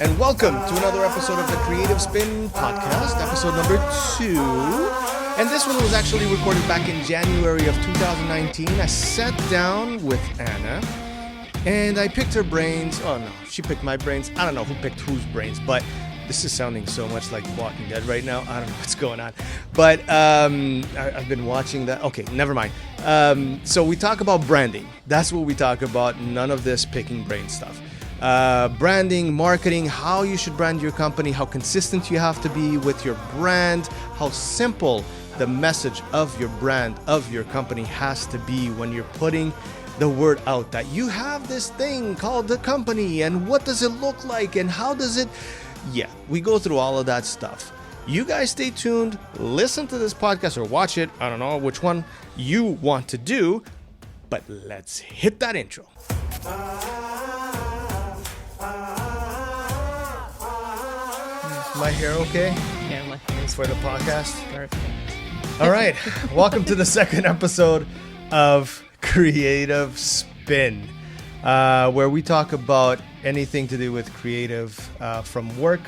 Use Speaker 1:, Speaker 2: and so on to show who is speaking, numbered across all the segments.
Speaker 1: and welcome to another episode of the Creative Spin Podcast, episode number 2. And this one was actually recorded back in January of 2019. I sat down with Anna, and I picked her brains. Oh no, she picked my brains. I don't know who picked whose brains, but this is sounding so much like Walking Dead right now. I don't know what's going on. But I've been watching that. Okay, never mind. So we talk about branding. That's what we talk about. None of this picking brain stuff. Branding, marketing, how you should brand your company, how consistent you have to be with your brand, how simple the message of your brand, of your company has to be when you're putting the word out that you have this thing called the company, and what does it look like, and how does it... Yeah, we go through all of that stuff. You guys stay tuned, listen to this podcast or watch it. I don't know which one you want to do, but let's hit that intro. My hair okay?
Speaker 2: Yeah, my hair is
Speaker 1: for the podcast?
Speaker 2: perfect.
Speaker 1: All right, welcome to the second episode of Creative Spin, where we talk about anything to do with creative, from work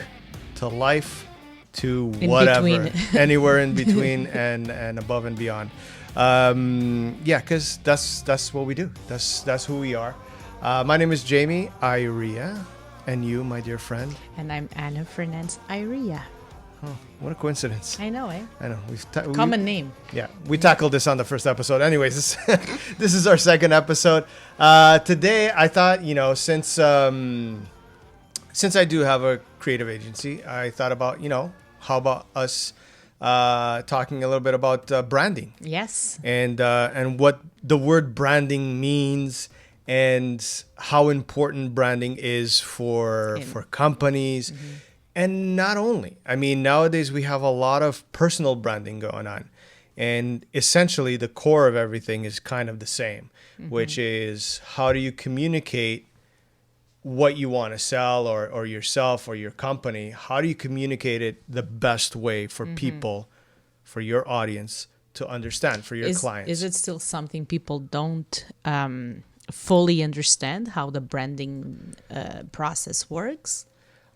Speaker 1: to life to whatever, anywhere in between and above and beyond. Yeah, because that's what we do. That's who we are. My name is Jamie-Iria, and you, my dear friend.
Speaker 2: And I'm Anna Fernandes-Iria.
Speaker 1: Oh, what a coincidence.
Speaker 2: I know, eh?
Speaker 1: I know.
Speaker 2: Common name.
Speaker 1: Yeah, we tackled this on the first episode. Anyways, this is our second episode. Today, I thought, since I do have a creative agency, I thought about, how about us talking a little bit about branding?
Speaker 2: Yes.
Speaker 1: And what the word branding means, and how important branding is for companies. Mm-hmm. And not only, I mean, nowadays we have a lot of personal branding going on, and essentially the core of everything is kind of the same, which is how do you communicate what you want to sell or yourself or your company? How do you communicate it the best way for people, for your audience to understand, for your clients? Is it
Speaker 2: still something people don't fully understand, how the branding process works?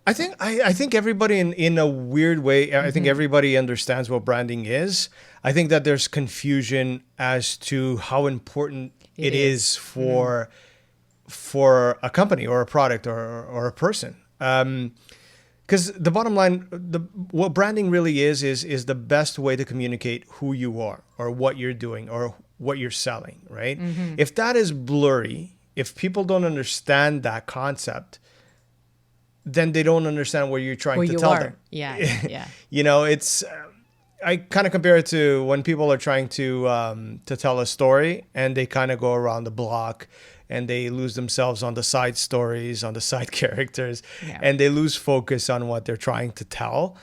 Speaker 1: I think everybody in a weird way, I think everybody understands what branding is. I think that there's confusion as to how important it is for a company or a product or a person. Because the bottom line, what branding really is the best way to communicate who you are or what you're doing or what you're selling, right? If that is blurry, if people don't understand that concept, then they don't understand what you're trying to tell them.
Speaker 2: Yeah.
Speaker 1: It's I kind of compare it to when people are trying to tell a story and they kind of go around the block and they lose themselves on the side stories, on the side characters, and they lose focus on what they're trying to tell.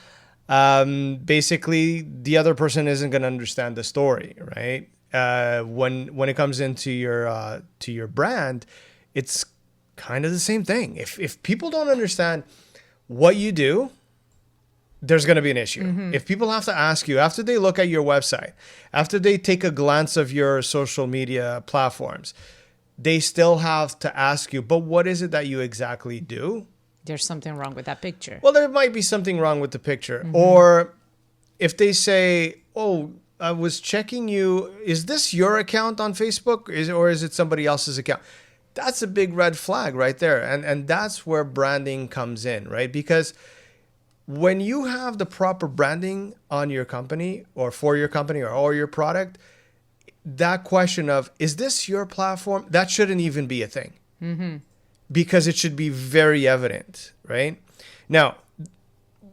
Speaker 1: Basically, the other person isn't going to understand the story, right? When it comes into your brand, it's kind of the same thing. If people don't understand what you do, there's going to be an issue. If people have to ask you, after they look at your website, after they take a glance of your social media platforms, they still have to ask you, but what is it that you exactly do?
Speaker 2: There's something wrong with that picture.
Speaker 1: Well, there might be something wrong with the picture. Or if they say, oh, I was checking you, is this your account on Facebook or is it somebody else's account? That's a big red flag right there. And that's where branding comes in, right? Because when you have the proper branding on your company or for your company or your product, that question of, is this your platform? That shouldn't even be a thing. Because it should be very evident, right? Now,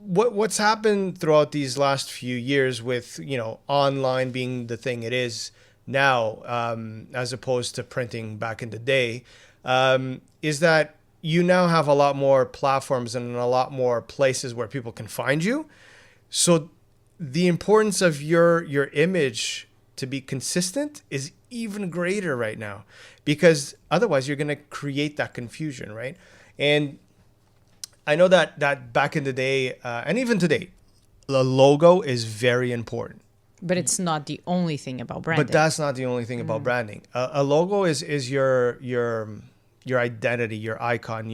Speaker 1: what's happened throughout these last few years with, online being the thing it is now, as opposed to printing back in the day, is that you now have a lot more platforms and a lot more places where people can find you. So the importance of your image to be consistent is even greater right now, because otherwise you're going to create that confusion, right? And I know that back in the day, and even today, the logo is very important.
Speaker 2: But it's not the only thing about branding.
Speaker 1: But that's not the only thing about branding. A logo is your identity, your icon,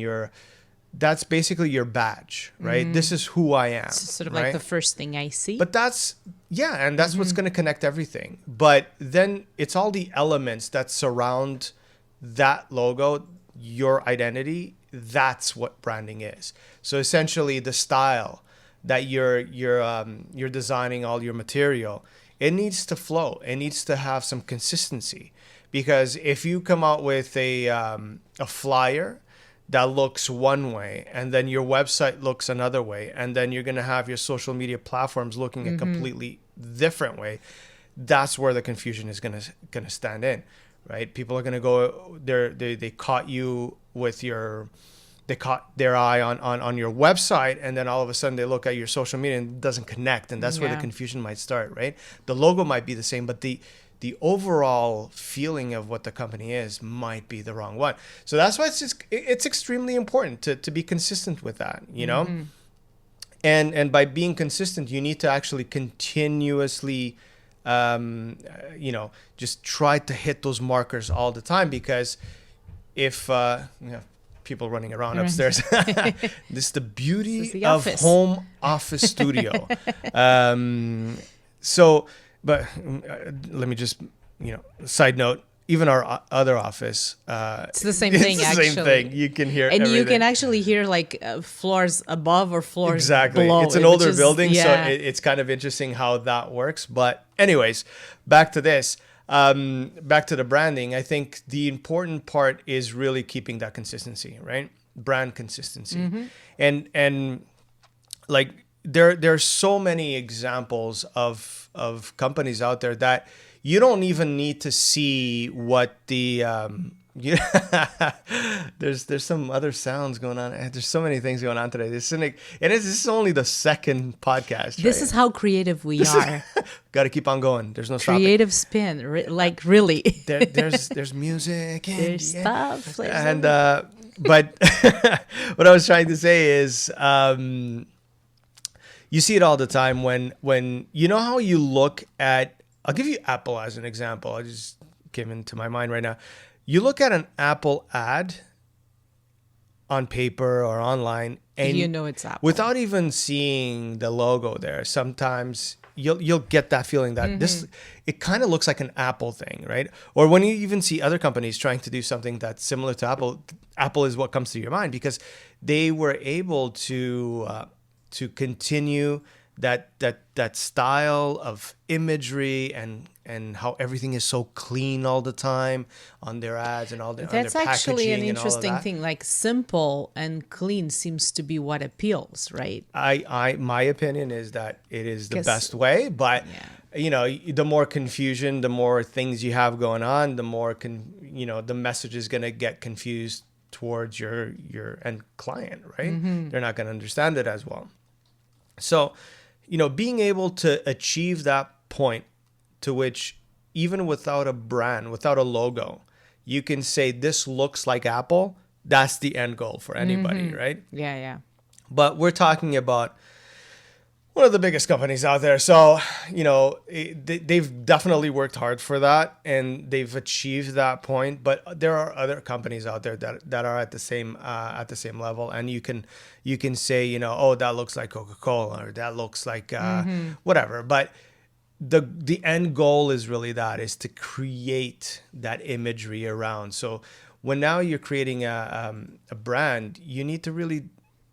Speaker 1: that's basically your badge, right? This is who I am.
Speaker 2: It's sort of
Speaker 1: right?
Speaker 2: like the first thing I see.
Speaker 1: But that's and that's what's going to connect everything. But then it's all the elements that surround that logo, your identity. That's what branding is. So essentially, the style that you're designing all your material, it needs to flow. It needs to have some consistency, because if you come out with a flyer that looks one way and then your website looks another way, and then you're going to have your social media platforms looking a completely different way, that's where the confusion is going to stand in, right? People are going to go, they caught you with they caught their eye on your website, and then all of a sudden they look at your social media and it doesn't connect, and that's where the confusion might start, right? The logo might be the same, but the overall feeling of what the company is might be the wrong one. So that's why it's extremely important to be consistent with that, you know? And by being consistent, you need to actually continuously, just try to hit those markers all the time, because if, people running around upstairs, this is the beauty of home office studio. But let me just, side note, even our other office,
Speaker 2: it's the same thing.
Speaker 1: It's the same thing. You can hear
Speaker 2: and
Speaker 1: everything.
Speaker 2: You can actually hear like floors above or floors
Speaker 1: below. It's an older building, so it's kind of interesting how that works. But anyways, back to this. Back to the branding. I think the important part is really keeping that consistency, right? Brand consistency. And like there's so many examples of companies out there that you don't even need to see what the there's some other sounds going on. There's so many things going on today. This is only the second podcast.
Speaker 2: This is how creative we are.
Speaker 1: Got to keep on going. There's no stopping.
Speaker 2: Creative spin, really.
Speaker 1: There's music.
Speaker 2: There's stuff.
Speaker 1: And but what I was trying to say is, you see it all the time when you know how you look at. I'll give you Apple as an example. I just came into my mind right now. You look at an Apple ad on paper or online, and
Speaker 2: you know it's Apple
Speaker 1: without even seeing the logo there. Sometimes you'll get that feeling that it kind of looks like an Apple thing, right? Or when you even see other companies trying to do something that's similar to Apple, Apple is what comes to your mind, because they were able to continue that style of imagery and how everything is so clean all the time on their ads and all their
Speaker 2: That's
Speaker 1: on their
Speaker 2: actually an
Speaker 1: packaging and all of
Speaker 2: interesting
Speaker 1: that.
Speaker 2: thing. Like simple and clean seems to be what appeals, right?
Speaker 1: My opinion is that it is the best way, but the more confusion, the more things you have going on, the more the message is going to get confused towards your end client, right? They're not going to understand it as well. So, being able to achieve that point to which even without a brand, without a logo, you can say this looks like Apple, that's the end goal for anybody, right?
Speaker 2: Yeah.
Speaker 1: But we're talking about one of the biggest companies out there. So, they've definitely worked hard for that and they've achieved that point. But there are other companies out there that are at the same level. And you can say, oh, that looks like Coca-Cola, or that looks like whatever. But the end goal is really is to create that imagery around. So when now you're creating a brand, you need to really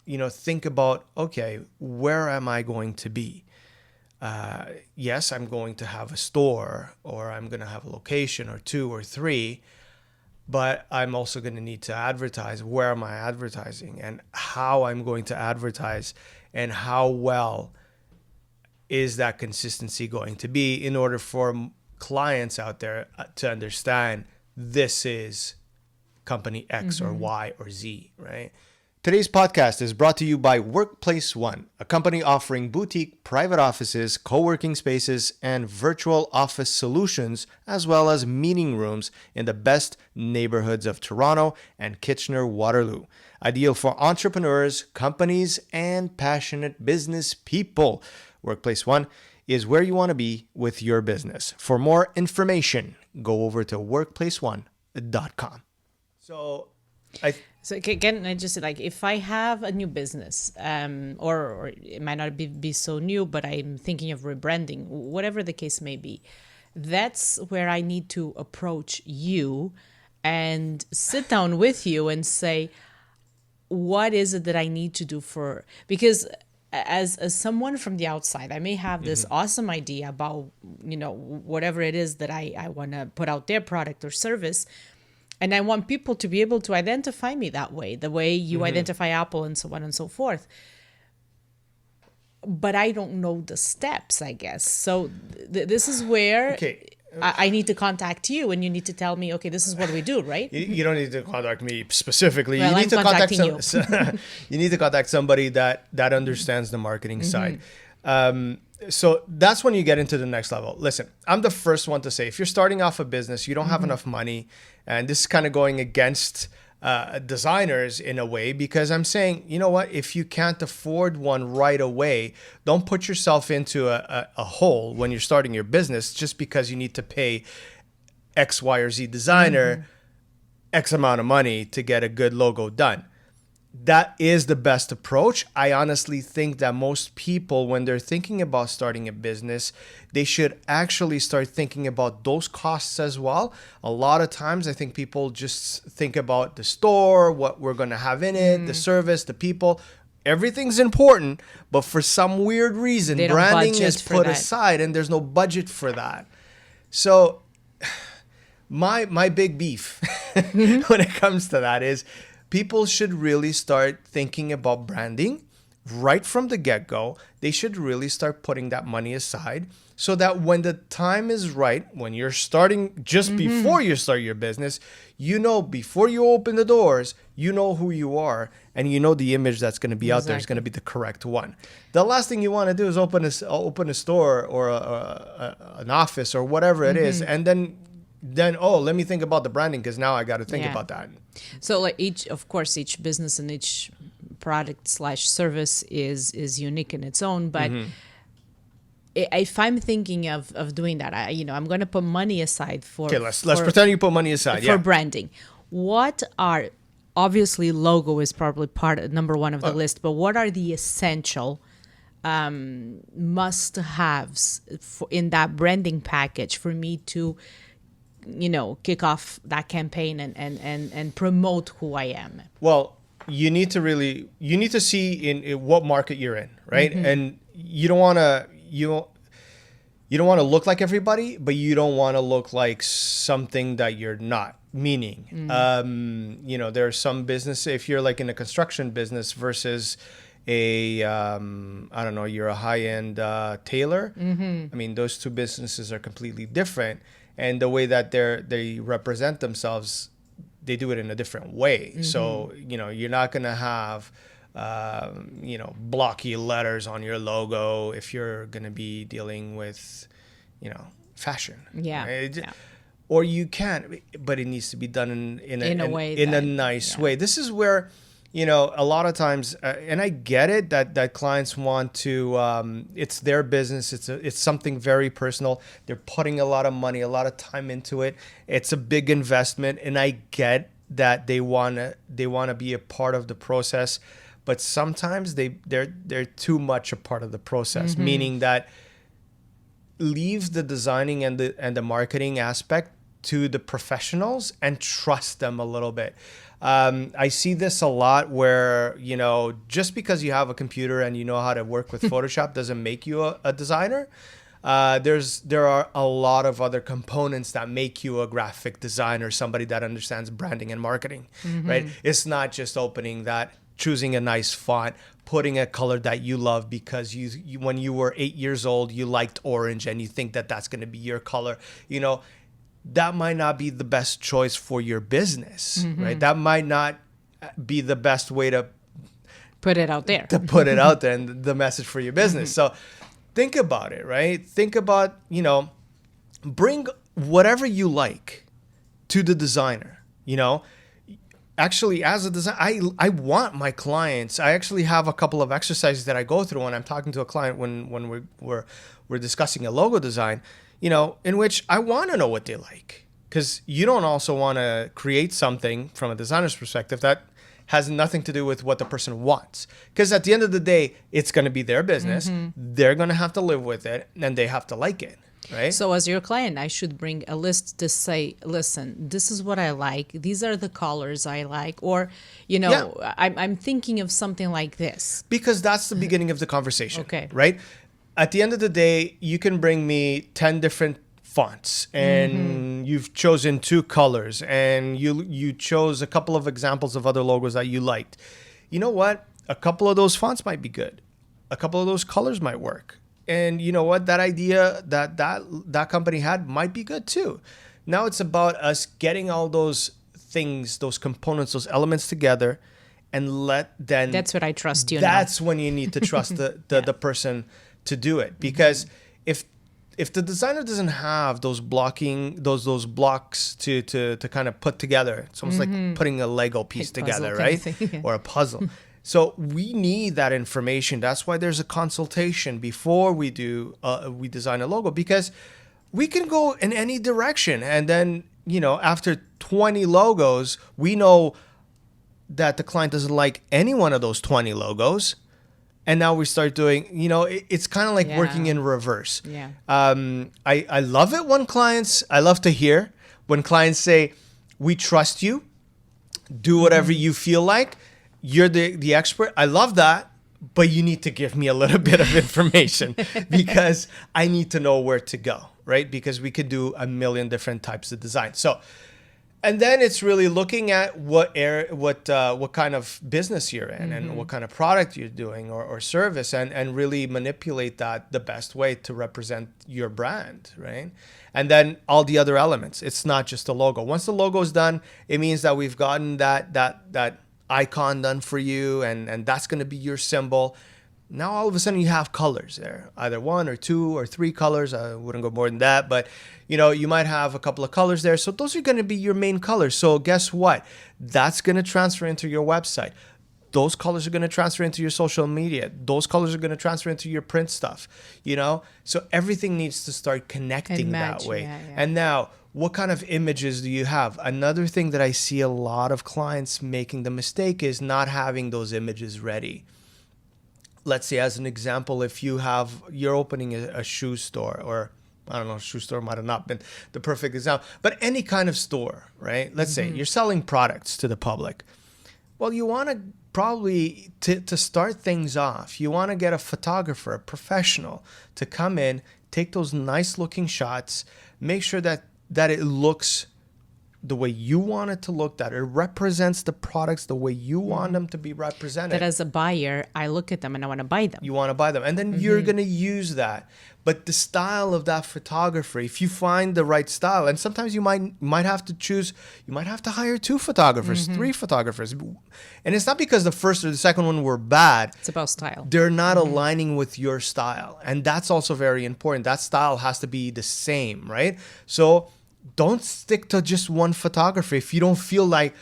Speaker 1: think about, okay, where am I going to be? Yes, I'm going to have a store, or I'm going to have a location or 2 or 3, but I'm also going to need to advertise. Where am I advertising, and how I'm going to advertise, and how well is that consistency going to be in order for clients out there to understand this is company X or Y or Z, right? Today's podcast is brought to you by Workplace One, a company offering boutique private offices, co-working spaces, and virtual office solutions, as well as meeting rooms in the best neighborhoods of Toronto and Kitchener-Waterloo. Ideal for entrepreneurs, companies, and passionate business people. Workplace One is where you want to be with your business. For more information, go over to workplaceone.com. So
Speaker 2: So can I just say, like, if I have a new business, or it might not be so new, but I'm thinking of rebranding, whatever the case may be, that's where I need to approach you and sit down with you and say, what is it that I need to do because as someone from the outside, I may have this awesome idea about, whatever it is that I want to put out their product or service. And I want people to be able to identify me that way, the way you identify Apple and so on and so forth. But I don't know the steps, I guess. So this is where I need to contact you, and you need to tell me, okay, this is what we do, right?
Speaker 1: You don't need to contact me specifically.
Speaker 2: Well,
Speaker 1: you need to contact
Speaker 2: you.
Speaker 1: you need to contact somebody that understands the marketing side. So that's when you get into the next level. Listen, I'm the first one to say, if you're starting off a business, you don't have enough money, and this is kind of going against designers in a way, because I'm saying, you know what, if you can't afford one right away, don't put yourself into a hole when you're starting your business just because you need to pay X, Y, or Z designer X amount of money to get a good logo done. That is the best approach. I honestly think that most people, when they're thinking about starting a business, they should actually start thinking about those costs as well. A lot of times, I think people just think about the store, what we're going to have in it, the service, the people. Everything's important, but for some weird reason, branding is put aside, and there's no budget for that. So my big beef when it comes to that is, people should really start thinking about branding right from the get-go. They should really start putting that money aside so that when the time is right, when you're starting, just before you start your business, before you open the doors, you know who you are, and you know the image that's going to be out there is going to be the correct one. The last thing you want to do is open a store or an office or whatever it is, and then let me think about the branding, because now I got to think about that.
Speaker 2: So like each business and each product / service is unique in its own, but if I'm thinking of doing that, I'm going to put money aside for.
Speaker 1: Okay, let's pretend you put money aside
Speaker 2: for branding. What are, obviously logo is probably number one of the list, but what are the essential must-haves in that branding package for me to kick off that campaign and promote who I am? Well,
Speaker 1: you need to see in what market you're in, right? And you don't want to look like everybody, but you don't want to look like something that you're not. Meaning, there are some business, if you're like in a construction business versus you're a high-end tailor. I mean, those two businesses are completely different. And the way that they represent themselves, they do it in a different way. So, you're not going to have, blocky letters on your logo if you're going to be dealing with, fashion.
Speaker 2: Yeah.
Speaker 1: Right?
Speaker 2: Yeah.
Speaker 1: Or you can, but it needs to be done in a nice way. This is where, a lot of times, and I get it that clients want to, it's their business. It's something very personal. They're putting a lot of money, a lot of time into it. It's a big investment, and I get that they want to be a part of the process, but sometimes they're too much a part of the process, meaning that leave the designing and the marketing aspect to the professionals and trust them a little bit. I see this a lot where, just because you have a computer and you know how to work with Photoshop doesn't make you a designer. There are a lot of other components that make you a graphic designer, somebody that understands branding and marketing, right? It's not just opening that, choosing a nice font, putting a color that you love because you when you were 8 years old, you liked orange and you think that that's going to be your color. That might not be the best choice for your business, right? That might not be the best way to
Speaker 2: put it out there.
Speaker 1: And the message for your business. So think about it, right? Think about, bring whatever you like to the designer, Actually, as a designer, I want my clients, I actually have a couple of exercises that I go through when I'm talking to a client when we're discussing a logo design, in which I want to know what they like. Because you don't also want to create something from a designer's perspective that has nothing to do with what the person wants. Because at the end of the day, it's going to be their business. They're going to have to live with it, and they have to like it, right?
Speaker 2: So as your client, I should bring a list to say, listen, this is what I like. These are the colors I like. Or, I'm thinking of something like this.
Speaker 1: Because that's the beginning of the conversation,
Speaker 2: Okay.
Speaker 1: right? At the end of the day, you can bring me 10 different fonts, and you've chosen 2 colors, and you chose a couple of examples of other logos that you liked. You know what? A couple of those fonts might be good. A couple of those colors might work. And you know what? That idea that company had might be good too. Now it's about us getting all those things, those components, those elements together, and
Speaker 2: That's what I trust you.
Speaker 1: That's when you need to trust the person to do it. Because if the designer doesn't have those blocks to kind of put together, it's almost like putting a Lego piece together, right? Or a puzzle. So we need that information. That's why there's a consultation before we design a logo, because we can go in any direction. And then, after 20 logos, we know that the client doesn't like any one of those 20 logos. And now we start doing, it's kind of like working in reverse.
Speaker 2: Yeah.
Speaker 1: I love it when I love to hear when clients say, we trust you, do whatever you feel like. You're the expert. I love that, but you need to give me a little bit of information because I need to know where to go, right? Because we could do a million different types of design. So, and then it's really looking at what kind of business you're in and what kind of product you're doing or service, and really manipulate that the best way to represent your brand, right? And then all the other elements. It's not just the logo. Once the logo is done, it means that we've gotten that icon done for you, and that's going to be your symbol. Now all of a sudden you have colors there, either 1 or 2 or 3 colors. I wouldn't go more than that, but you might have a couple of colors there. So those are going to be your main colors. So guess what? That's going to transfer into your website. Those colors are going to transfer into your social media. Those colors are going to transfer into your print stuff, So everything needs to start connecting that way.
Speaker 2: Yeah.
Speaker 1: And now, what kind of images do you have? Another thing that I see a lot of clients making the mistake is not having those images ready. Let's say, as an example, if you're opening a shoe store, or I don't know, shoe store might have not been the perfect example, but any kind of store, right? Let's say you're selling products to the public. Well, you want to probably, to start things off, you want to get a photographer, a professional, to come in, take those nice looking shots, make sure that it looks the way you want it to look, that it represents the products the way you want them to be represented.
Speaker 2: That as a buyer, I look at them and I want to buy them.
Speaker 1: You want to buy them. And then you're going to use that. But the style of that photography, if you find the right style, and sometimes you might have to choose, you might have to hire 2 photographers, 3 photographers. And it's not because the first or the second one were bad.
Speaker 2: It's about style.
Speaker 1: They're not aligning with your style. And that's also very important. That style has to be the same, right? So don't stick to just one photographer. If you don't feel like,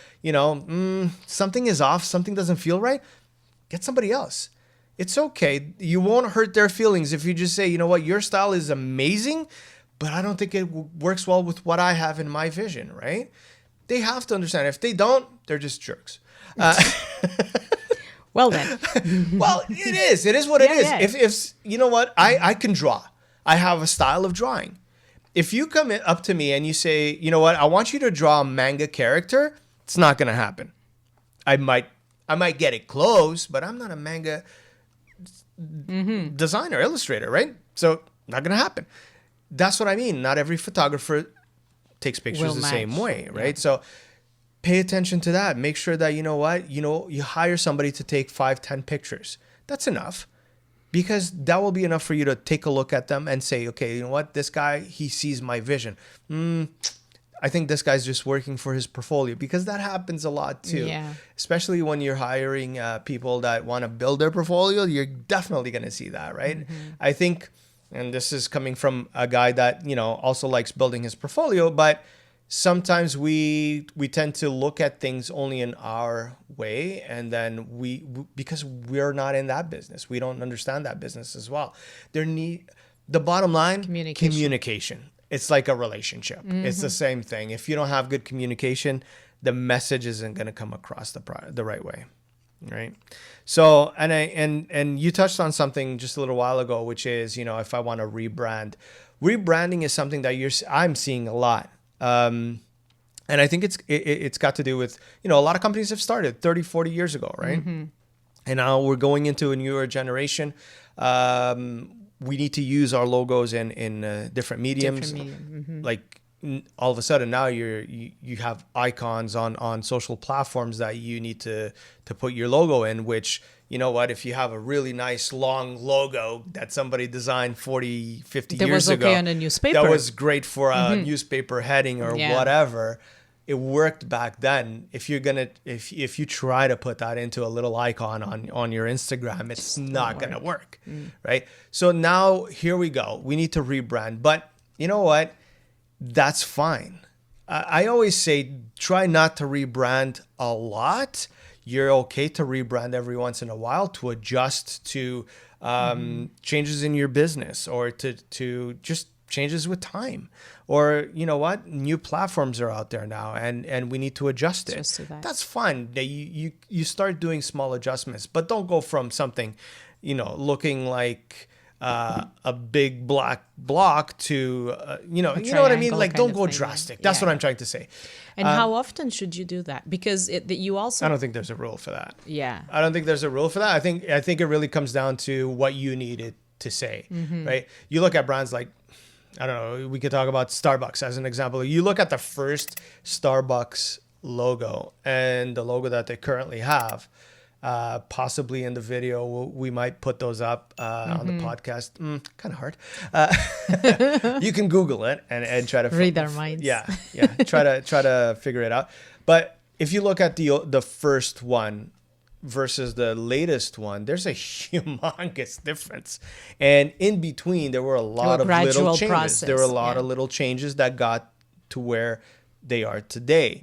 Speaker 1: something is off, something doesn't feel right, get somebody else. It's okay. You won't hurt their feelings if you just say, your style is amazing, but I don't think it works well with what I have in my vision, right? They have to understand. If they don't, they're just jerks.
Speaker 2: Well then.
Speaker 1: Well, it is. It is what it is.
Speaker 2: Yeah.
Speaker 1: If you know what, I can draw. I have a style of drawing. If you come up to me and you say, you know what, I want you to draw a manga character, it's not going to happen. I might get it close, but I'm not a manga designer, illustrator, right? So not going to happen. That's what I mean. Not every photographer takes pictures the same way, right? Yeah. So pay attention to that. Make sure that, you hire somebody to take 5-10 pictures. That's enough. Because that will be enough for you to take a look at them and say, okay, you know what? This guy, he sees my vision. I think this guy's just working for his portfolio, because that happens a lot too.
Speaker 2: Yeah.
Speaker 1: Especially when you're hiring people that want to build their portfolio, you're definitely going to see that, right? Mm-hmm. I think, and this is coming from a guy that, also likes building his portfolio, but sometimes we tend to look at things only in our way, and then because we're not in that business, we don't understand that business as well. The bottom line, communication. It's like a relationship. Mm-hmm. It's the same thing. If you don't have good communication, the message isn't going to come across the right way. Right. So, and you touched on something just a little while ago, which is, if I want to rebranding is something that I'm seeing a lot. And I think it's got to do with, a lot of companies have started 30, 40 years ago. Right. Mm-hmm. And now we're going into a newer generation. We need to use our logos in different mediums. Mm-hmm. Like all of a sudden now you have icons on social platforms that you need to put your logo in, which, if you have a really nice long logo that somebody designed 40, 50 years ago. That was okay
Speaker 2: on a newspaper.
Speaker 1: That was great for a newspaper heading or whatever. It worked back then. If you try to put that into a little icon on your Instagram, it's not going to work. Right? So now here we go. We need to rebrand. But you know what? That's fine. I always say, try not to rebrand a lot. You're okay to rebrand every once in a while to adjust to changes in your business or to just changes with time. Or, new platforms are out there now and we need to adjust it. That's fine. You start doing small adjustments, but don't go from something, looking like a big black block to, you know what I mean? Like, don't go drastic. That's what I'm trying to say.
Speaker 2: And how often should you do that? Because you also...
Speaker 1: I don't think there's a rule for that.
Speaker 2: Yeah.
Speaker 1: I don't think there's a rule for that. I think it really comes down to what you needed to say, right? You look at brands like, I don't know, we could talk about Starbucks as an example. You look at the first Starbucks logo and the logo that they currently have. Possibly in the video, we might put those up on the podcast. Kind of hard. You can Google it and try to
Speaker 2: read our minds.
Speaker 1: Yeah. Try to figure it out. But if you look at the first one versus the latest one, there's a humongous difference. And in between, there were a lot of little changes.
Speaker 2: Process.
Speaker 1: There were a lot of little changes that got to where they are today.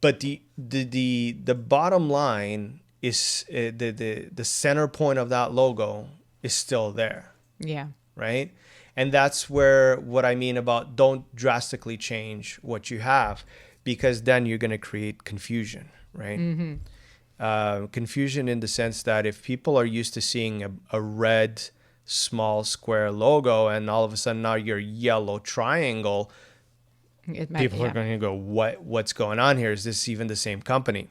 Speaker 1: But the bottom line is the center point of that logo is still there.
Speaker 2: Yeah.
Speaker 1: Right? And that's where what I mean about don't drastically change what you have, because then you're going to create confusion, right? Confusion in the sense that if people are used to seeing a red small square logo and all of a sudden now you're yellow triangle, people are going to go, what's going on here? Is this even the same company?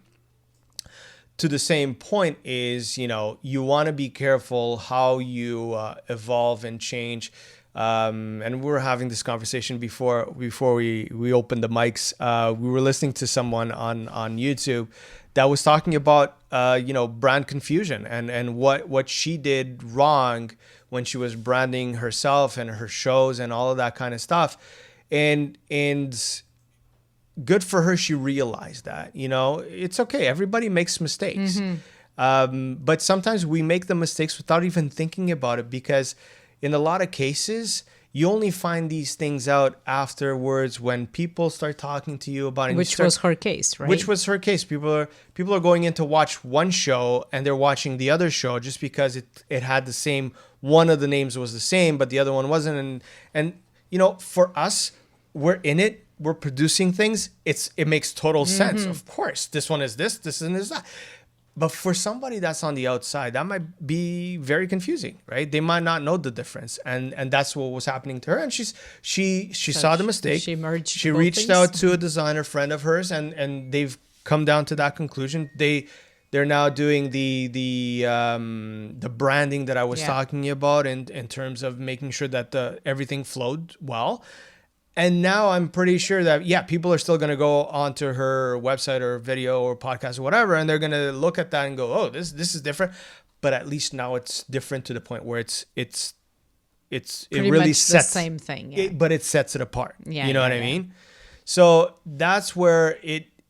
Speaker 1: To the same point is, you want to be careful how you evolve and change. And we were having this conversation before we opened the mics. We were listening to someone on YouTube that was talking about, brand confusion and what she did wrong when she was branding herself and her shows and all of that kind of stuff. And good for her, she realized that, it's okay. Everybody makes mistakes. But sometimes we make the mistakes without even thinking about it, because in a lot of cases, you only find these things out afterwards when people start talking to you about it.
Speaker 2: Which was her case, right?
Speaker 1: Which was her case. People are going in to watch one show and they're watching the other show just because it had the same, one of the names was the same, but the other one wasn't. And for us, we're in it, we're producing things. It makes total sense. Of course, this one is this and this that. But for somebody that's on the outside, that might be very confusing, right? They might not know the difference, and that's what was happening to her. And she saw the mistake. She reached out to a designer friend of hers, and they've come down to that conclusion. They're now doing the branding that I was talking about in terms of making sure that everything flowed well. And now I'm pretty sure that, people are still going to go onto her website or video or podcast or whatever, and they're going to look at that and go, oh, this is different. But at least now it's different to the point where it really sets
Speaker 2: the same thing.
Speaker 1: But it sets it apart. You know what I mean? So that's where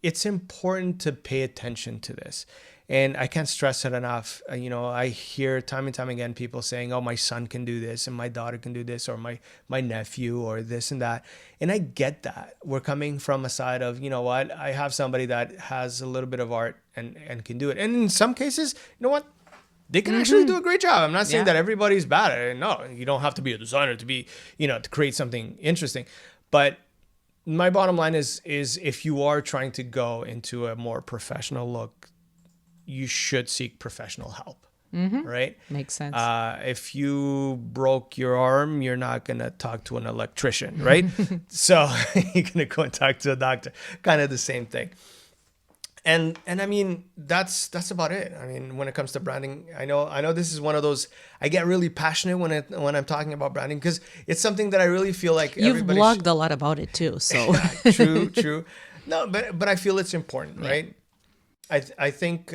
Speaker 1: it's important to pay attention to this. And I can't stress it enough. I hear time and time again people saying, oh, my son can do this and my daughter can do this, or my nephew, or this and that. And I get that. We're coming from a side of, I have somebody that has a little bit of art and can do it. And in some cases, they can actually do a great job. I'm not saying that everybody's bad at it. No, you don't have to be a designer to be, to create something interesting. But my bottom line is if you are trying to go into a more professional look, you should seek professional help. Right?
Speaker 2: Makes sense.
Speaker 1: If you broke your arm, you're not going to talk to an electrician, right? So you're going to go and talk to a doctor. Kind of the same thing. And I mean, that's about it. I mean, when it comes to branding, I know this is one of those, I get really passionate when I'm talking about branding, because it's something that I really feel like
Speaker 2: you've blogged a lot about it too. So
Speaker 1: true. No, but I feel it's important, right? I think,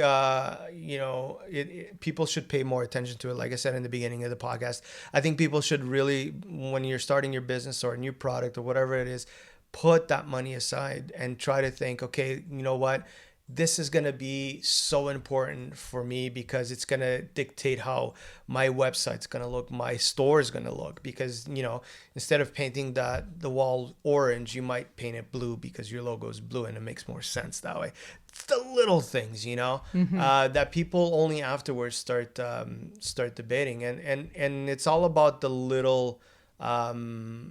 Speaker 1: people should pay more attention to it. Like I said in the beginning of the podcast, I think people should really, when you're starting your business or a new product or whatever it is, put that money aside and try to think, okay, you know what? This is going to be so important for me because it's going to dictate how my website's going to look, my store is going to look. Because, instead of painting the wall orange, you might paint it blue because your logo is blue and it makes more sense that way. It's the little things, that people only afterwards start debating. And it's all about the little, how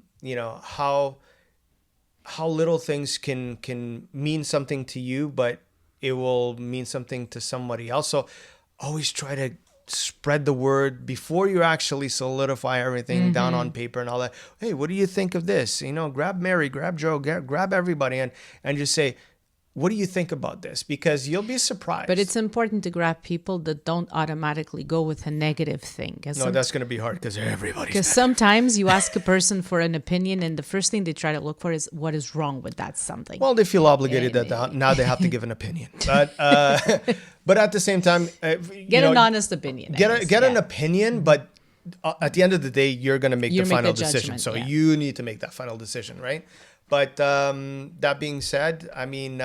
Speaker 1: little things can mean something to you, but it will mean something to somebody else. So always try to spread the word before you actually solidify everything down on paper and all that. Hey, what do you think of this? Grab Mary, grab Joe, grab everybody and just say, what do you think about this? Because you'll be surprised.
Speaker 2: But it's important to grab people that don't automatically go with a negative thing.
Speaker 1: No, that's going to be hard because everybody's
Speaker 2: Because sometimes you ask a person for an opinion and the first thing they try to look for is what is wrong with that something.
Speaker 1: Well, they feel obligated that now they have to give an opinion. But but at the same time,
Speaker 2: get an honest opinion.
Speaker 1: Get an opinion, but at the end of the day, you're going to make the final decision. So you need to make that final decision, right? But that being said, I mean,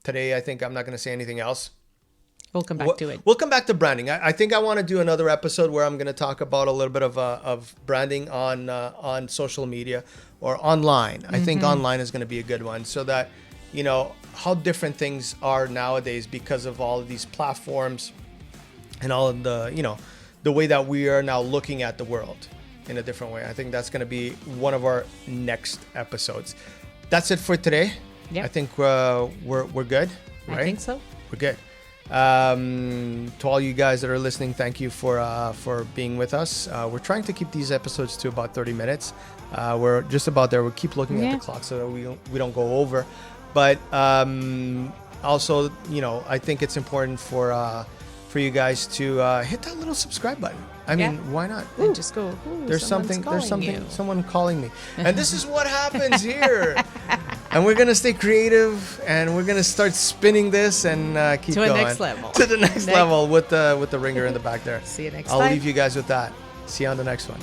Speaker 1: today I think I'm not going to say anything else.
Speaker 2: We'll come back to it.
Speaker 1: We'll come back to branding. I think I want to do another episode where I'm going to talk about a little bit of branding on social media or online. I think online is going to be a good one, so that how different things are nowadays because of all of these platforms and all of the way that we are now looking at the world in a different way. I think that's going to be one of our next episodes. That's it for today.
Speaker 2: Yep.
Speaker 1: I think we're good, right?
Speaker 2: I think so.
Speaker 1: We're good. To all you guys that are listening, thank you for being with us. We're trying to keep these episodes to about 30 minutes. We're just about there. We'll keep looking at the clock so that we don't go over. But also, I think it's important for you guys to hit that little subscribe button. I mean, why not?
Speaker 2: And just go, there's something,
Speaker 1: someone calling me. And this is what happens here. And we're going to stay creative and we're going to start spinning this and keep going.
Speaker 2: To the next level.
Speaker 1: To the next level with the ringer in the back there.
Speaker 2: See you next time.
Speaker 1: I'll leave you guys with that. See you on the next one.